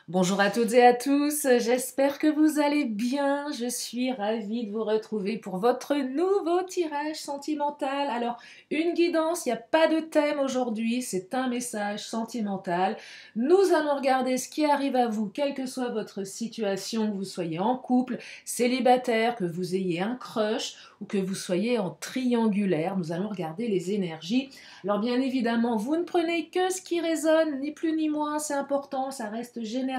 Bonjour à toutes et à tous, j'espère que vous allez bien. Je suis ravie de vous retrouver pour votre nouveau tirage sentimental. Alors, une guidance, il n'y a pas de thème aujourd'hui, c'est un message sentimental. Nous allons regarder ce qui arrive à vous, quelle que soit votre situation, que vous soyez en couple, célibataire, que vous ayez un crush ou que vous soyez en triangulaire. Nous allons regarder les énergies. Alors bien évidemment, vous ne prenez que ce qui résonne, ni plus ni moins, c'est important, ça reste général.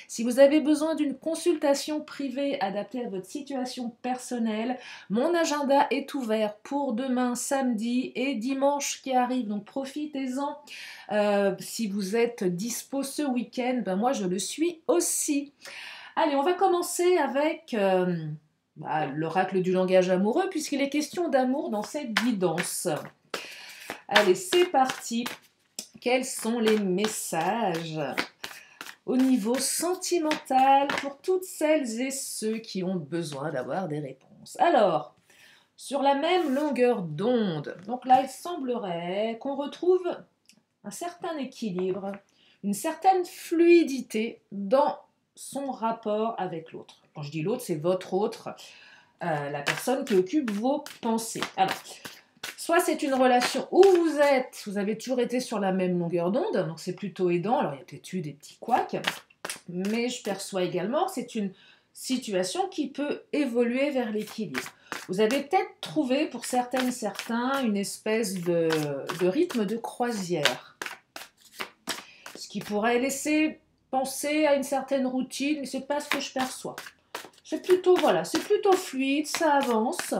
Si vous avez besoin d'une consultation privée adaptée à votre situation personnelle, mon agenda est ouvert pour demain, samedi et dimanche qui arrive, donc profitez-en. Si vous êtes dispo ce week-end, ben moi je le suis aussi. Allez, on va commencer avec l'oracle du langage amoureux, puisqu'il est question d'amour dans cette guidance. Allez, c'est parti. Quels sont les messages au niveau sentimental pour toutes celles et ceux qui ont besoin d'avoir des réponses? Alors, sur la même longueur d'onde, donc là, il semblerait qu'on retrouve un certain équilibre, une certaine fluidité dans son rapport avec l'autre. Quand je dis l'autre, c'est votre autre, la personne qui occupe vos pensées. Alors, soit c'est une relation où vous avez toujours été sur la même longueur d'onde, donc c'est plutôt aidant. Alors il y a peut-être eu des petits couacs, mais je perçois également que c'est une situation qui peut évoluer vers l'équilibre. Vous avez peut-être trouvé pour certaines, certains, une espèce de rythme de croisière, ce qui pourrait laisser penser à une certaine routine, mais c'est pas ce que je perçois. C'est plutôt, voilà, c'est plutôt fluide, ça avance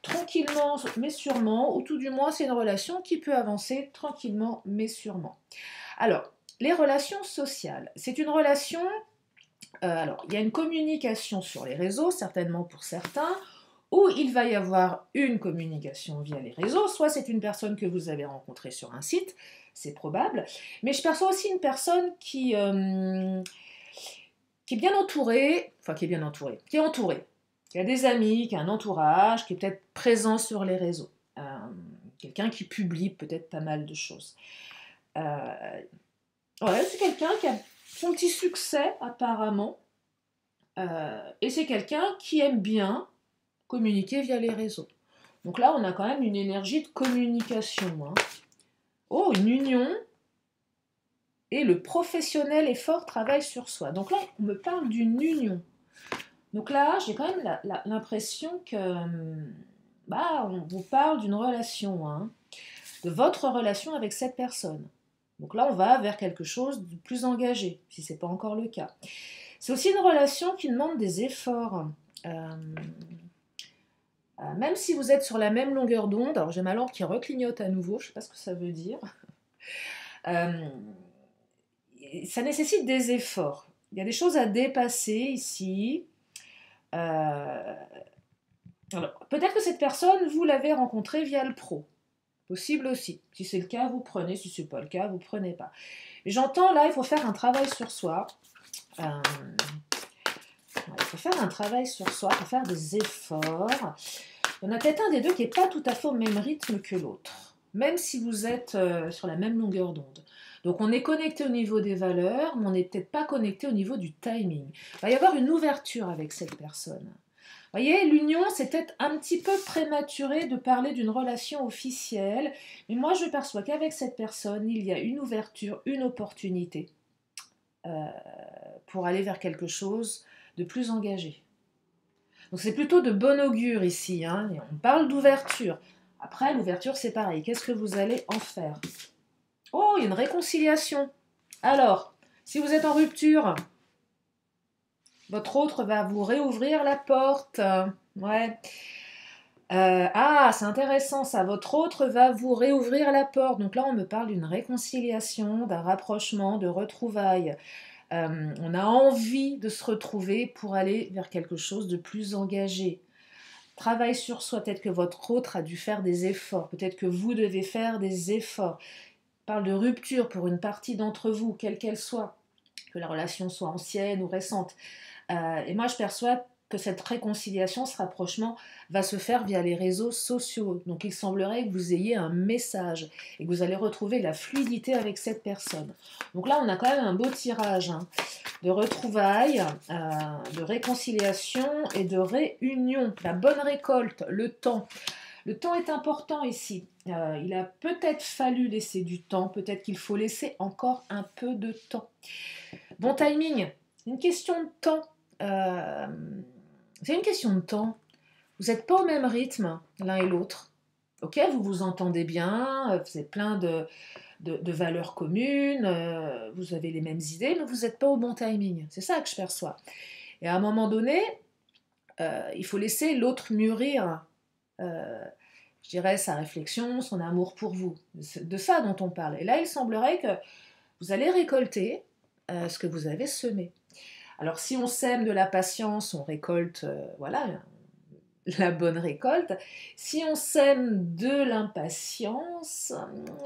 tranquillement mais sûrement, ou tout du moins c'est une relation qui peut avancer tranquillement mais sûrement. Alors, les relations sociales, c'est une relation, alors il y a une communication sur les réseaux, certainement pour certains, où il va y avoir une communication via les réseaux, soit c'est une personne que vous avez rencontrée sur un site, c'est probable, mais je perçois aussi une personne qui est bien entourée, enfin qui est bien entourée, qui est entourée, qui a des amis, qui a un entourage, qui est peut-être présent sur les réseaux. Quelqu'un qui publie peut-être pas mal de choses. Ouais, c'est quelqu'un qui a son petit succès apparemment. Et c'est quelqu'un qui aime bien communiquer via les réseaux. Donc là, on a quand même une énergie de communication. Hein. Oh, une union. Et le professionnel et fort travaille sur soi. Donc là, on me parle d'une union. Donc là, j'ai quand même l'impression que on vous parle d'une relation, hein, de votre relation avec cette personne. Donc là, on va vers quelque chose de plus engagé, si ce n'est pas encore le cas. C'est aussi une relation qui demande des efforts. Même si vous êtes sur la même longueur d'onde, alors j'ai ma lampe qui reclignote à nouveau, je ne sais pas ce que ça veut dire. Ça nécessite des efforts. Il y a des choses à dépasser ici. Alors, peut-être que cette personne, vous l'avez rencontrée via le pro. Possible aussi. Si c'est le cas, vous prenez. Si ce n'est pas le cas, vous ne prenez pas. Mais j'entends là, il faut faire un travail sur soi. Il faut faire un travail sur soi, il faut faire des efforts. Il y en a peut-être un des deux qui n'est pas tout à fait au même rythme que l'autre. Même si vous êtes sur la même longueur d'onde. Donc on est connecté au niveau des valeurs, mais on n'est peut-être pas connecté au niveau du timing. Il va y avoir une ouverture avec cette personne. Vous voyez, l'union, c'est peut-être un petit peu prématuré de parler d'une relation officielle, mais moi je perçois qu'avec cette personne, il y a une ouverture, une opportunité pour aller vers quelque chose de plus engagé. Donc c'est plutôt de bon augure ici, hein. On parle d'ouverture. Après, l'ouverture, c'est pareil. Qu'est-ce que vous allez en faire? Oh, il y a une réconciliation. Alors, si vous êtes en rupture, votre autre va vous réouvrir la porte. Ouais. C'est intéressant ça. Votre autre va vous réouvrir la porte. Donc là, on me parle d'une réconciliation, d'un rapprochement, de retrouvailles. On a envie de se retrouver pour aller vers quelque chose de plus engagé. Travail sur soi, peut-être que votre autre a dû faire des efforts, peut-être que vous devez faire des efforts. On parle de rupture pour une partie d'entre vous, quelle qu'elle soit, que la relation soit ancienne ou récente. Et moi, je perçois que cette réconciliation, ce rapprochement va se faire via les réseaux sociaux. Donc il semblerait que vous ayez un message et que vous allez retrouver la fluidité avec cette personne. Donc là, on a quand même un beau tirage hein, de retrouvailles, de réconciliation et de réunion. La bonne récolte, le temps. Le temps est important ici. Il a peut-être fallu laisser du temps, peut-être qu'il faut laisser encore un peu de temps. Bon timing, une question de temps. C'est une question de temps. Vous n'êtes pas au même rythme l'un et l'autre. Ok, vous vous entendez bien, vous avez plein de valeurs communes, vous avez les mêmes idées, mais vous n'êtes pas au bon timing. C'est ça que je perçois. Et à un moment donné, il faut laisser l'autre mûrir, je dirais, sa réflexion, son amour pour vous. C'est de ça dont on parle. Et là, il semblerait que vous allez récolter ce que vous avez semé. Alors, si on sème de la patience, on récolte, voilà, la bonne récolte. Si on sème de l'impatience,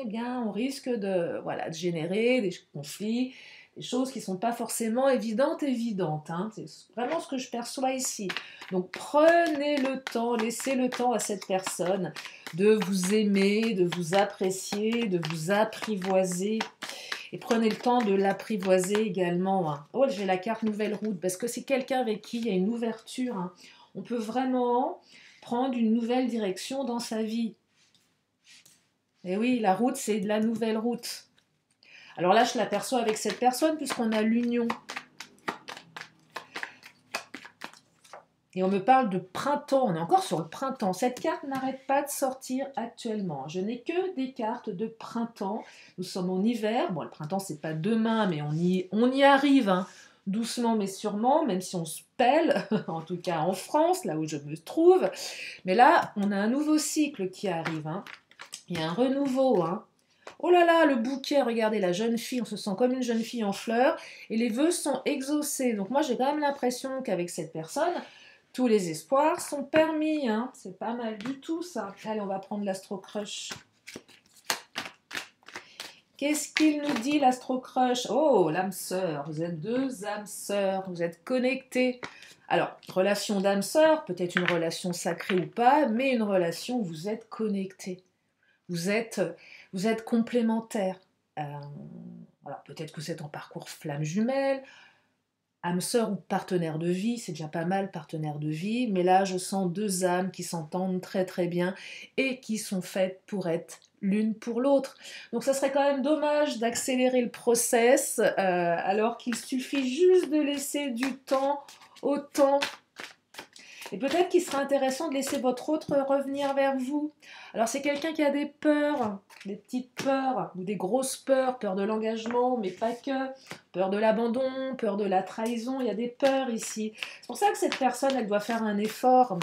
eh bien, on risque de, voilà, de générer des conflits, des choses qui ne sont pas forcément évidentes. Hein. C'est vraiment ce que je perçois ici. Donc, prenez le temps, laissez le temps à cette personne de vous aimer, de vous apprécier, de vous apprivoiser. Et prenez le temps de l'apprivoiser également. Hein. Oh, j'ai la carte Nouvelle Route, parce que c'est quelqu'un avec qui il y a une ouverture. Hein. On peut vraiment prendre une nouvelle direction dans sa vie. Et oui, la route, c'est de la nouvelle route. Alors là, je l'aperçois avec cette personne, puisqu'on a l'union. Et on me parle de printemps, on est encore sur le printemps. Cette carte n'arrête pas de sortir actuellement. Je n'ai que des cartes de printemps. Nous sommes en hiver. Bon, le printemps, c'est pas demain, mais on y arrive, hein. Doucement mais sûrement, même si on se pèle, en tout cas en France, là où je me trouve. Mais là, on a un nouveau cycle qui arrive. Hein. Il y a un renouveau. Hein. Oh là là, le bouquet, regardez, la jeune fille, on se sent comme une jeune fille en fleurs. Et les vœux sont exaucés. Donc moi, j'ai quand même l'impression qu'avec cette personne, tous les espoirs sont permis, hein. C'est pas mal du tout ça. Allez, on va prendre l'Astro Crush. Qu'est-ce qu'il nous dit l'Astro Crush? Oh, l'âme sœur, vous êtes deux âmes sœurs, vous êtes connectés. Alors, relation d'âme sœur, peut-être une relation sacrée ou pas, mais une relation où vous êtes connectés. Vous êtes complémentaires. Alors, peut-être que vous êtes en parcours flamme jumelle, âme sœur ou partenaire de vie, c'est déjà pas mal partenaire de vie, mais là je sens deux âmes qui s'entendent très très bien et qui sont faites pour être l'une pour l'autre. Donc ça serait quand même dommage d'accélérer le process alors qu'il suffit juste de laisser du temps au temps. Et peut-être qu'il serait intéressant de laisser votre autre revenir vers vous. Alors c'est quelqu'un qui a des peurs, des petites peurs ou des grosses peurs, peur de l'engagement, mais pas que, peur de l'abandon, peur de la trahison, il y a des peurs ici. C'est pour ça que cette personne, elle doit faire un effort.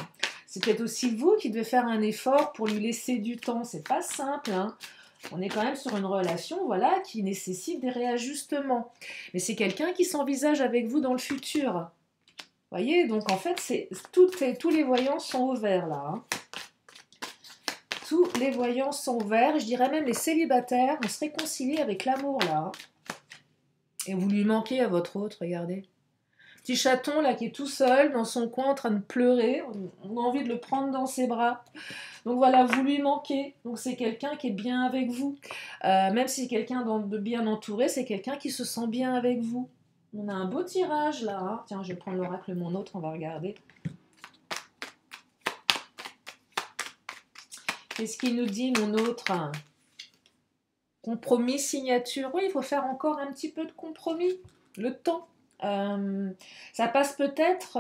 C'est peut-être aussi vous qui devez faire un effort pour lui laisser du temps. C'est pas simple, hein. On est quand même sur une relation, voilà, qui nécessite des réajustements. Mais c'est quelqu'un qui s'envisage avec vous dans le futur. Voyez, donc en fait, tous les voyants sont au vert là. Hein. Tous les voyants sont au vert. Je dirais même les célibataires, on se réconcilie avec l'amour là. Hein. Et vous lui manquez à votre autre, regardez. Petit chaton là qui est tout seul dans son coin en train de pleurer. On a envie de le prendre dans ses bras. Donc voilà, vous lui manquez. Donc c'est quelqu'un qui est bien avec vous. Même si c'est quelqu'un de bien entouré, c'est quelqu'un qui se sent bien avec vous. On a un beau tirage là. Hein. Tiens, je vais prendre l'oracle mon autre, on va regarder. Qu'est-ce qu'il nous dit mon autre? Compromis, signature. Oui, il faut faire encore un petit peu de compromis. Le temps. Ça passe peut-être...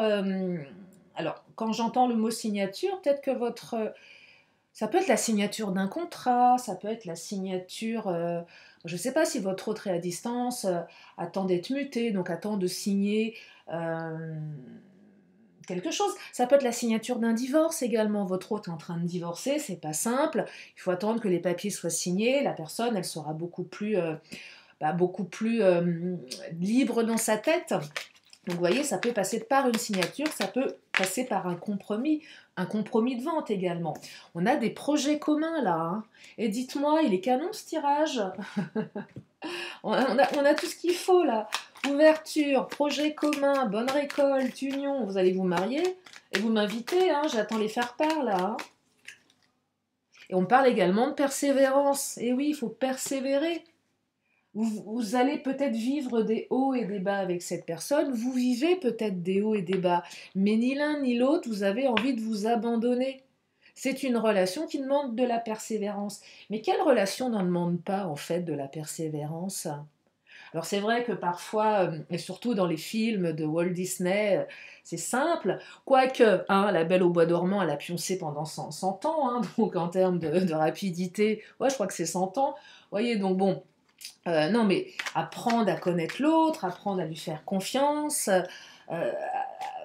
alors, quand j'entends le mot signature, peut-être que votre... ça peut être la signature d'un contrat, ça peut être la signature... je ne sais pas si votre autre est à distance, attend d'être muté, donc attend de signer quelque chose. Ça peut être la signature d'un divorce également. Votre autre est en train de divorcer, c'est pas simple. Il faut attendre que les papiers soient signés. La personne, elle sera beaucoup plus libre dans sa tête. Donc vous voyez, ça peut passer par une signature, ça peut passer par un compromis de vente également. On a des projets communs là. Hein. Et dites-moi, il est canon ce tirage. on a tout ce qu'il faut là. Ouverture, projet commun, bonne récolte, union. Vous allez vous marier et vous m'invitez, hein, j'attends les faire-part là. Hein. Et on parle également de persévérance. Et oui, il faut persévérer. Vous allez peut-être vivre des hauts et des bas avec cette personne, vous vivez peut-être des hauts et des bas, mais ni l'un ni l'autre, vous avez envie de vous abandonner. C'est une relation qui demande de la persévérance. Mais quelle relation n'en demande pas en fait de la persévérance? Alors c'est vrai que parfois, et surtout dans les films de Walt Disney, c'est simple, quoique, hein, La Belle au bois dormant, elle a pioncé pendant 100 ans, hein, donc en termes de rapidité, ouais, je crois que c'est 100 ans. Vous voyez, donc bon, non, mais apprendre à connaître l'autre, apprendre à lui faire confiance,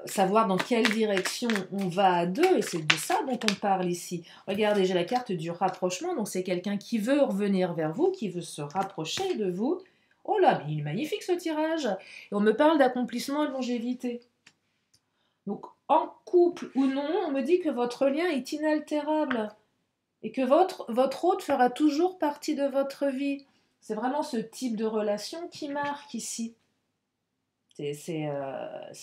savoir dans quelle direction on va à deux, et c'est de ça dont on parle ici. Regardez, j'ai la carte du rapprochement, donc c'est quelqu'un qui veut revenir vers vous, qui veut se rapprocher de vous. Oh là, mais il est magnifique ce tirage. Et on me parle d'accomplissement et de longévité. Donc, en couple ou non, on me dit que votre lien est inaltérable et que votre hôte fera toujours partie de votre vie. C'est vraiment ce type de relation qui marque ici. C'est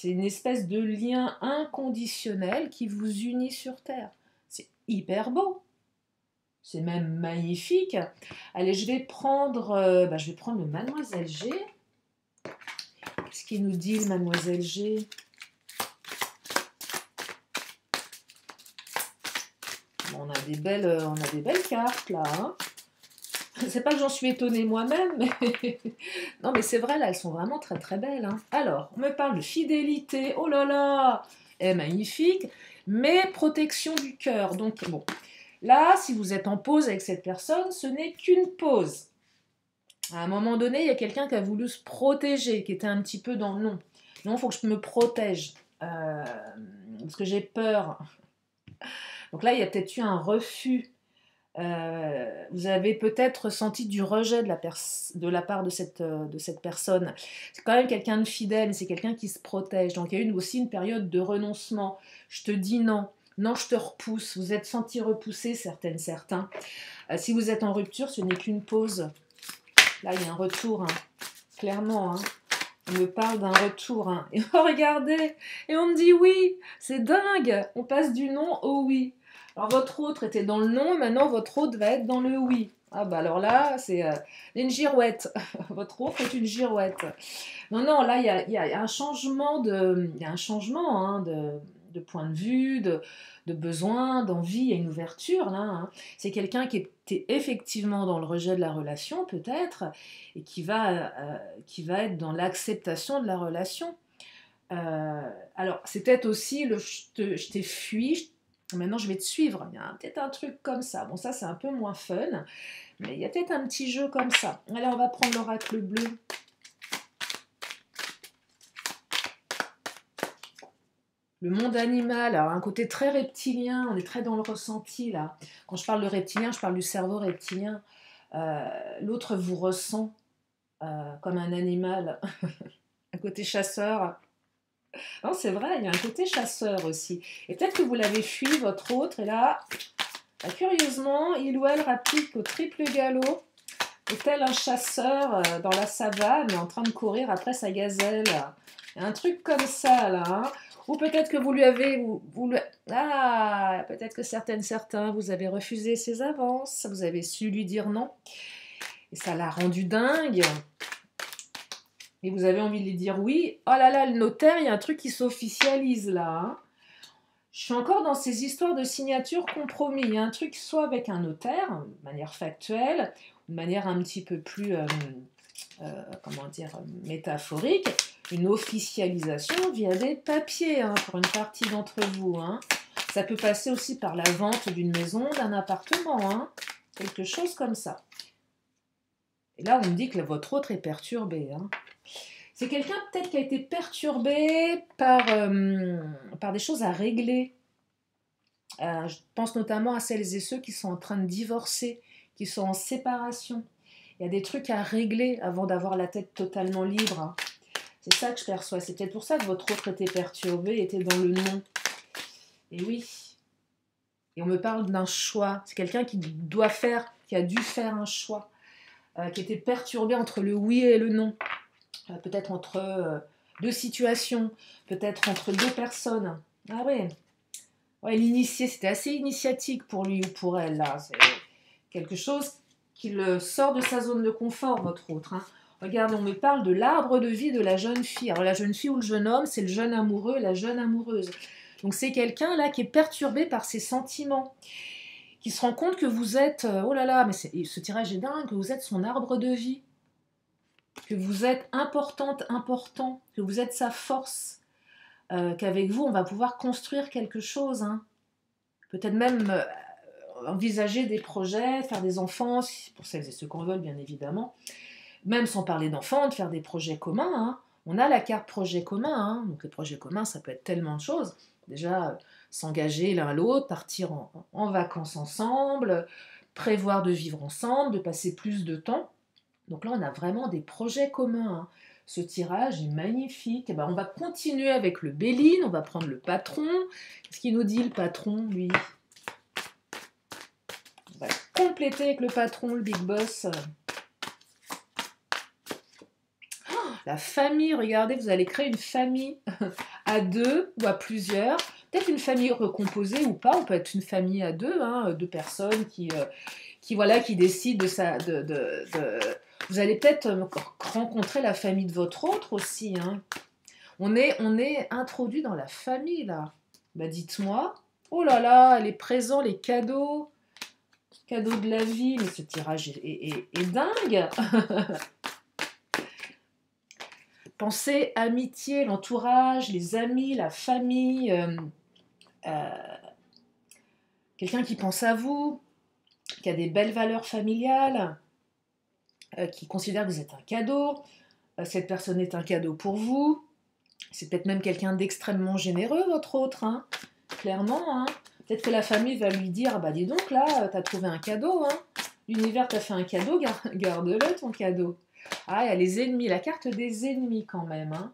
une espèce de lien inconditionnel qui vous unit sur Terre. C'est hyper beau. C'est même magnifique. Allez, je vais prendre le Mademoiselle G. Qu'est-ce qu'il nous dit, le Mademoiselle G? Bon, on a des belles cartes là. Hein. C'est pas que j'en suis étonnée moi-même, mais non, mais c'est vrai, là, elles sont vraiment très très belles. Hein. Alors, on me parle de fidélité. Oh là là, elle est magnifique, mais protection du cœur. Donc bon, là, si vous êtes en pause avec cette personne, ce n'est qu'une pause. À un moment donné, il y a quelqu'un qui a voulu se protéger, qui était un petit peu dans le non. Non, il faut que je me protège. Parce que j'ai peur. Donc là, il y a peut-être eu un refus. Vous avez peut-être ressenti du rejet de la part de cette personne. C'est quand même quelqu'un de fidèle, c'est quelqu'un qui se protège. Donc il y a eu aussi une période de renoncement. Je te dis non. Non, je te repousse. Vous êtes senti repoussé, certains. Si vous êtes en rupture, ce n'est qu'une pause. Là, il y a un retour, hein. Clairement. Hein. On me parle d'un retour. Hein. Et oh, regardez, et on me dit oui, c'est dingue. On passe du non au oui. Alors votre autre était dans le non, maintenant votre autre va être dans le oui. Ah bah alors là, c'est une girouette. Votre autre est une girouette. Non, non, là, il y a un changement hein, de point de vue, de besoin, d'envie, il y a une ouverture là. Hein. C'est quelqu'un qui était effectivement dans le rejet de la relation, peut-être, et qui va être dans l'acceptation de la relation. Alors, c'est peut-être aussi le je t'ai fui, maintenant je vais te suivre. Il y a peut-être un truc comme ça. Bon, ça, c'est un peu moins fun, mais il y a peut-être un petit jeu comme ça. Allez, on va prendre l'oracle bleu. Le monde animal, alors un côté très reptilien, on est très dans le ressenti là. Quand je parle de reptilien, je parle du cerveau reptilien. L'autre vous ressent comme un animal, un côté chasseur. Non, c'est vrai, il y a un côté chasseur aussi. Et peut-être que vous l'avez fui, votre autre, et là, bah, curieusement, il ou elle rapplique au triple galop, et tel un chasseur dans la savane en train de courir après sa gazelle. Il y a un truc comme ça, là. Hein. Ou peut-être que vous lui avez... Ah, peut-être que certains, vous avez refusé ses avances, vous avez su lui dire non, et ça l'a rendu dingue. Et vous avez envie de lui dire oui. Oh là là, le notaire, il y a un truc qui s'officialise là. Hein. Je suis encore dans ces histoires de signature compromis. Il y a un truc soit avec un notaire, de manière factuelle, de manière un petit peu plus, comment dire, métaphorique, une officialisation via des papiers, hein, pour une partie d'entre vous. Hein. Ça peut passer aussi par la vente d'une maison, d'un appartement, hein, quelque chose comme ça. Et là, on me dit que votre autre est perturbé. Hein. C'est quelqu'un peut-être qui a été perturbé par des choses à régler. Je pense notamment à celles et ceux qui sont en train de divorcer, qui sont en séparation. Il y a des trucs à régler avant d'avoir la tête totalement libre. Hein. C'est ça que je perçois. C'est peut-être pour ça que votre autre était perturbé, était dans le non. Et oui. Et on me parle d'un choix. C'est quelqu'un qui a dû faire un choix, qui était perturbé entre le oui et le non. peut-être entre deux situations, peut-être entre deux personnes. Ah ouais, ouais, l'initié, c'était assez initiatique pour lui ou pour elle, là. C'est quelque chose qui le sort de sa zone de confort, votre autre. Hein. Regardez, on me parle de l'arbre de vie de la jeune fille. Alors la jeune fille ou le jeune homme, c'est le jeune amoureux, la jeune amoureuse. Donc c'est quelqu'un là qui est perturbé par ses sentiments, qui se rend compte que vous êtes, oh là là, mais ce tirage est dingue, que vous êtes son arbre de vie, que vous êtes importante, important, que vous êtes sa force, qu'avec vous on va pouvoir construire quelque chose. Hein. Peut-être même envisager des projets, faire des enfants, pour celles et ceux qu'on veut bien évidemment. Même sans parler d'enfants, de faire des projets communs. Hein. On a la carte projet commun. Hein. Donc les projets communs, ça peut être tellement de choses. Déjà, s'engager l'un l'autre, partir en vacances ensemble, prévoir de vivre ensemble, de passer plus de temps. Donc là, on a vraiment des projets communs. Hein. Ce tirage est magnifique. Et ben, on va continuer avec le Béline, on va prendre le patron. Qu'est-ce qu'il nous dit le patron, lui? On va compléter avec le patron, le big boss. La famille, regardez, vous allez créer une famille à deux ou à plusieurs. Peut-être une famille recomposée ou pas. On peut être une famille à deux, hein, deux personnes qui décident de ça. Vous allez peut-être rencontrer la famille de votre autre aussi. Hein. On est introduit dans la famille là. Bah dites-moi. Oh là là, les présents, les cadeaux. Cadeaux de la vie. Mais ce tirage est dingue. Pensez amitié, l'entourage, les amis, la famille, quelqu'un qui pense à vous, qui a des belles valeurs familiales, qui considère que vous êtes un cadeau, cette personne est un cadeau pour vous, c'est peut-être même quelqu'un d'extrêmement généreux, votre autre, hein, clairement. Hein. Peut-être que la famille va lui dire, bah dis donc là, t'as trouvé un cadeau, hein. L'univers t'a fait un cadeau, garde-le ton cadeau. Ah, il y a les ennemis, la carte des ennemis quand même. Hein.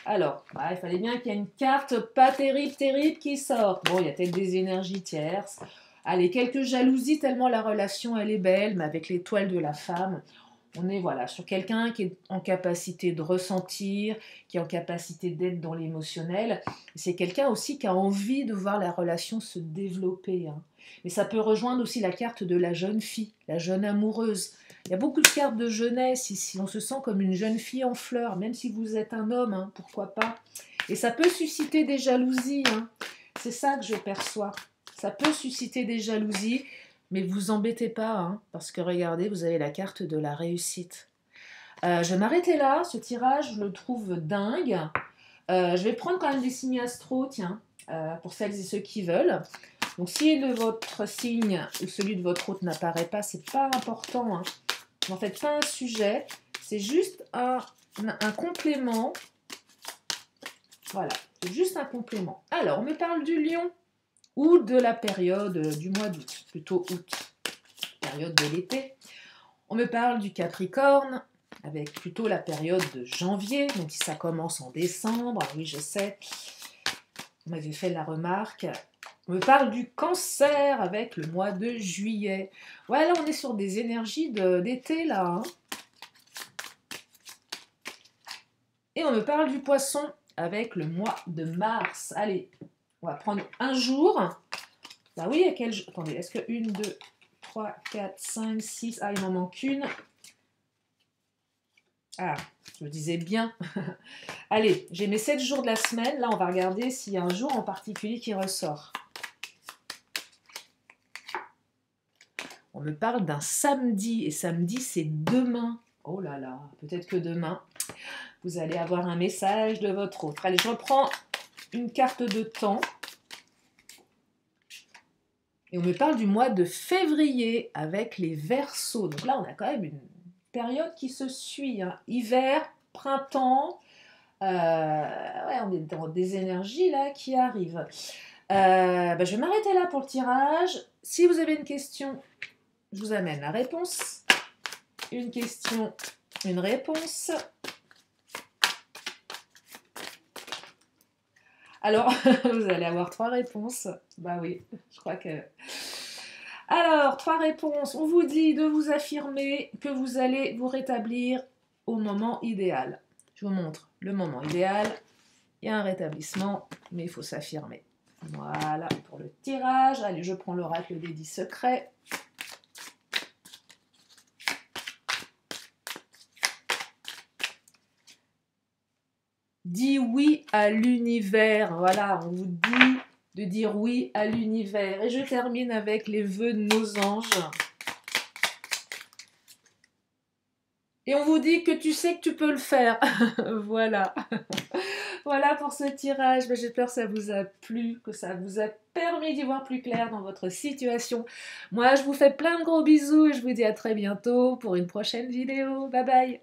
Alors, bah, il fallait bien qu'il y ait une carte pas terrible qui sorte. Bon, il y a peut-être des énergies tierces. Allez, quelques jalousies tellement la relation elle est belle, mais avec l'étoile de la femme, on est voilà sur quelqu'un qui est en capacité de ressentir, qui est en capacité d'être dans l'émotionnel. C'est quelqu'un aussi qui a envie de voir la relation se développer. Hein. Mais ça peut rejoindre aussi la carte de la jeune fille, la jeune amoureuse. Il y a beaucoup de cartes de jeunesse ici. On se sent comme une jeune fille en fleurs, même si vous êtes un homme, hein, pourquoi pas. Et ça peut susciter des jalousies. Hein. C'est ça que je perçois. Ça peut susciter des jalousies, mais vous embêtez pas, hein, parce que regardez, vous avez la carte de la réussite. Je vais m'arrêter là. Ce tirage, je le trouve dingue. Je vais prendre quand même des signes astro, tiens, pour celles et ceux qui veulent. Donc si votre signe ou celui de votre hôte n'apparaît pas, c'est pas important. Hein. N'en faites pas un sujet, c'est juste un complément. Voilà, c'est juste un complément. Alors, on me parle du lion ou de la période du mois d'août, plutôt août, période de l'été. On me parle du Capricorne, avec plutôt la période de janvier, même si ça commence en décembre. Ah oui, je sais, vous m'avez fait la remarque. On me parle du Cancer avec le mois de juillet. Ouais, là, on est sur des énergies d'été, là. Hein. Et on me parle du Poisson avec le mois de mars. Allez, on va prendre un jour. Bah oui, à quel jour? Attendez, est-ce que 1, 2, 3, 4, 5, 6... Ah, il m'en manque une. Ah, je me disais bien. Allez, j'ai mes 7 jours de la semaine. Là, on va regarder s'il y a un jour en particulier qui ressort. On me parle d'un samedi. Et samedi, c'est demain. Oh là là, peut-être que demain, vous allez avoir un message de votre autre. Allez, je reprends une carte de temps. Et on me parle du mois de février avec les Verseaux. Donc là, on a quand même une période qui se suit. Hein. Hiver, printemps. Ouais, on est dans des énergies là qui arrivent. Je vais m'arrêter là pour le tirage. Si vous avez une question, je vous amène la réponse. Une question, une réponse. Alors, vous allez avoir 3 réponses. Bah oui, je crois que... Alors, 3 réponses. On vous dit de vous affirmer que vous allez vous rétablir au moment idéal. Je vous montre le moment idéal. Il y a un rétablissement, mais il faut s'affirmer. Voilà pour le tirage. Allez, je prends l'oracle des 10 secrets. Dis oui à l'univers. Voilà, on vous dit de dire oui à l'univers. Et je termine avec les vœux de nos anges. Et on vous dit que tu sais que tu peux le faire. Voilà. Voilà pour ce tirage. J'espère que ça vous a plu, que ça vous a permis d'y voir plus clair dans votre situation. Moi, je vous fais plein de gros bisous et je vous dis à très bientôt pour une prochaine vidéo. Bye bye.